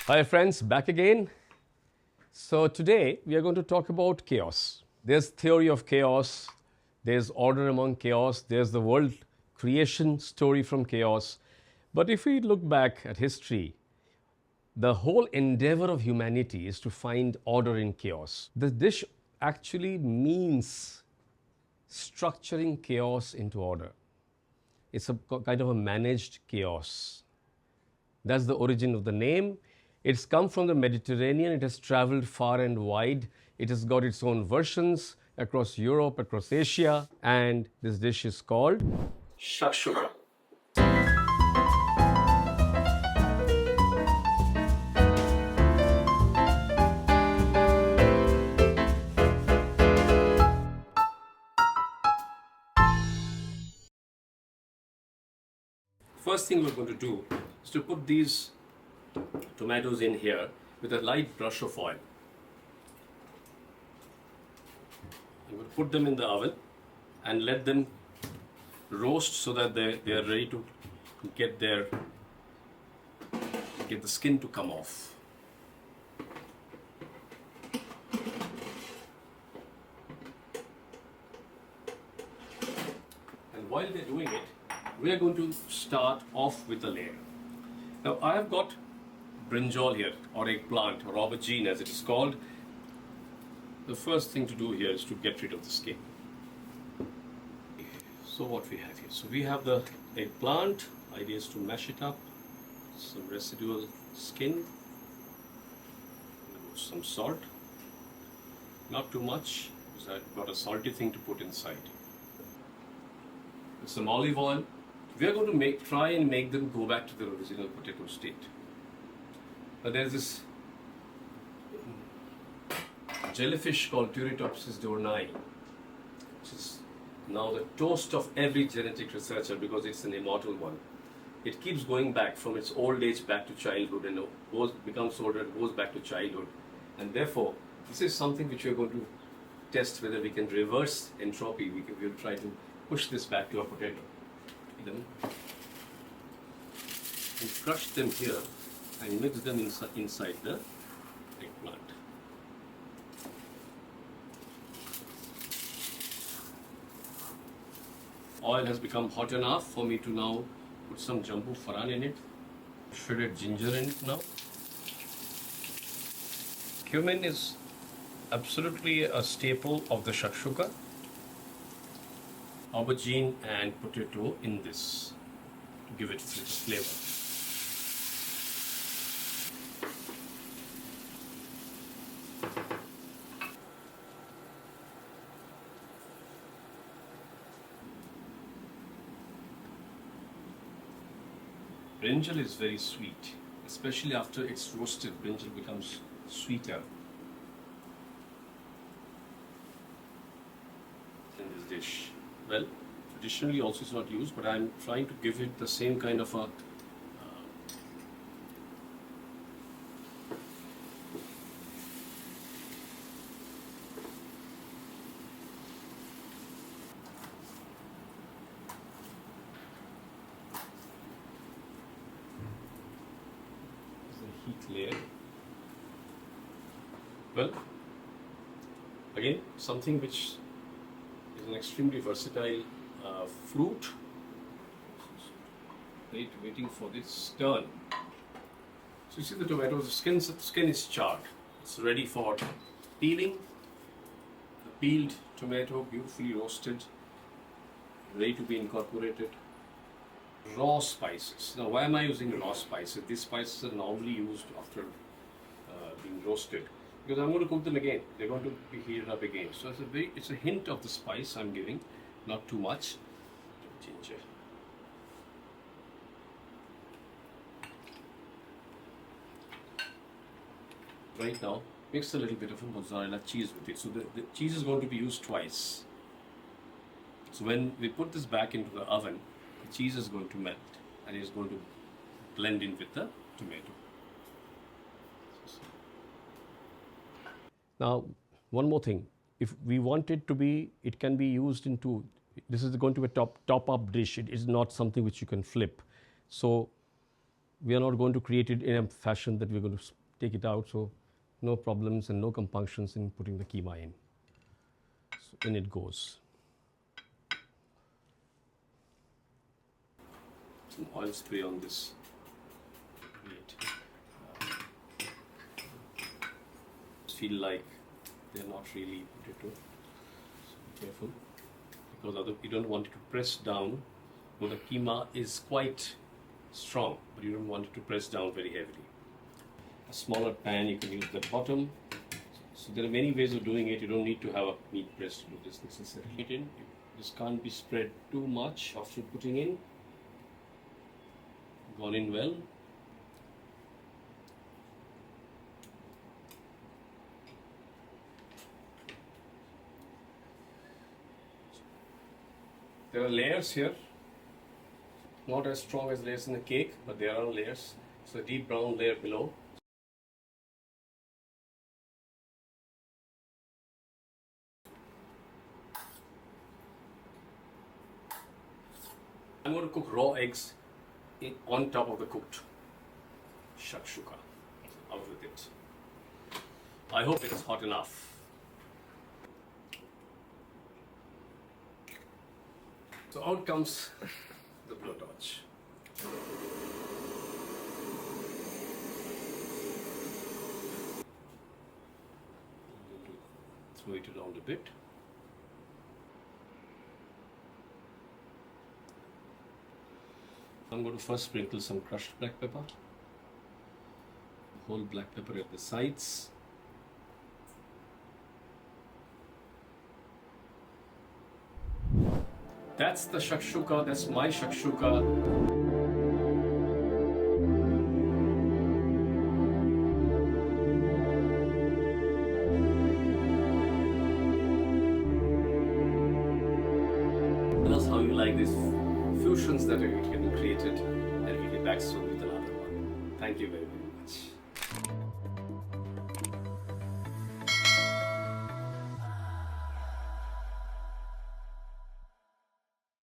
Hi friends, back again. So today we are going to talk about chaos. There's theory of chaos, there's order among chaos, there's the world creation story from chaos. But if we look back at history, the whole endeavor of humanity is to find order in chaos. The dish actually means structuring chaos into order. It's a kind of a managed chaos. That's the origin of the name. It's come from the Mediterranean. It has traveled far and wide. It has got its own versions across Europe, across Asia, and this dish is called Shakshuka. First thing we're going to do is to put these tomatoes in here with a light brush of oil. I'm going to put them in the oven and let them roast so that they are ready to get the skin to come off. And while they're doing it, we are going to start off with a layer. Now I have got brinjal here, or eggplant, or aubergine as it is called. The first thing to do here is to get rid of the skin. So what we have here, so we have the eggplant. Idea is to mash it up, some residual skin, some salt, not too much because I've got a salty thing to put inside. Some olive oil. We are going to try and make them go back to the original potato state. But there's this jellyfish called Turritopsis dohrnii, which is now the toast of every genetic researcher because it's an immortal one. It keeps going back from its old age back to childhood and becomes older and goes back to childhood. And therefore, this is something which we're going to test whether we can reverse entropy. We'll try to push this back to a potato. Them and crush them here and mix them inside the eggplant. Oil has become hot enough for me to now put some jambu faran in it, shredded ginger in it now. Cumin is absolutely a staple of the shakshuka. Aubergine and potato in this to give it flavor. Brinjal is very sweet, especially after it's roasted. Brinjal becomes sweeter in this dish. Well, traditionally also it's not used, but I'm trying to give it the same kind of a heat layer. Well, again, something which is an extremely versatile fruit. Waiting for this turn. So you see the tomato, the skin is charred. It's ready for peeling. The peeled tomato, beautifully roasted, ready to be incorporated. Raw spices. Now, why am I using raw spices? These spices are normally used after being roasted because I'm going to cook them again. They're going to be heated up again. So it's a hint of the spice I'm giving, not too much. Ginger. Right now, mix a little bit of a mozzarella cheese with it. So the cheese is going to be used twice. So when we put this back into the oven, the cheese is going to melt and it's going to blend in with the tomato. Now, one more thing. If we want it to be, it can be used into, this is going to be a top-up dish. It is not something which you can flip. So we are not going to create it in a fashion that we're going to take it out. So no problems and no compunctions in putting the keema in. So in it goes. Some oil spray on this meat. Feel like they're not really potato. So be careful, because you don't want it to press down. Well, the keema is quite strong, but you don't want it to press down very heavily. A smaller pan, you can use the bottom. So there are many ways of doing it. You don't need to have a meat press to do this necessarily. This can't be spread too much after putting in. Gone in well. There are layers here, not as strong as layers in the cake, but there are layers. So a deep brown layer below. I'm going to cook raw eggs on top of the cooked shakshuka. Out with it. I hope it's hot enough. So out comes the blowtorch. Throw it around a bit. I'm going to first sprinkle some crushed black pepper. Whole black pepper at the sides. That's the shakshuka, that's my shakshuka. Tell us how you like these fusions that are getting created, and we'll be back soon with another one. Thank you very, very much.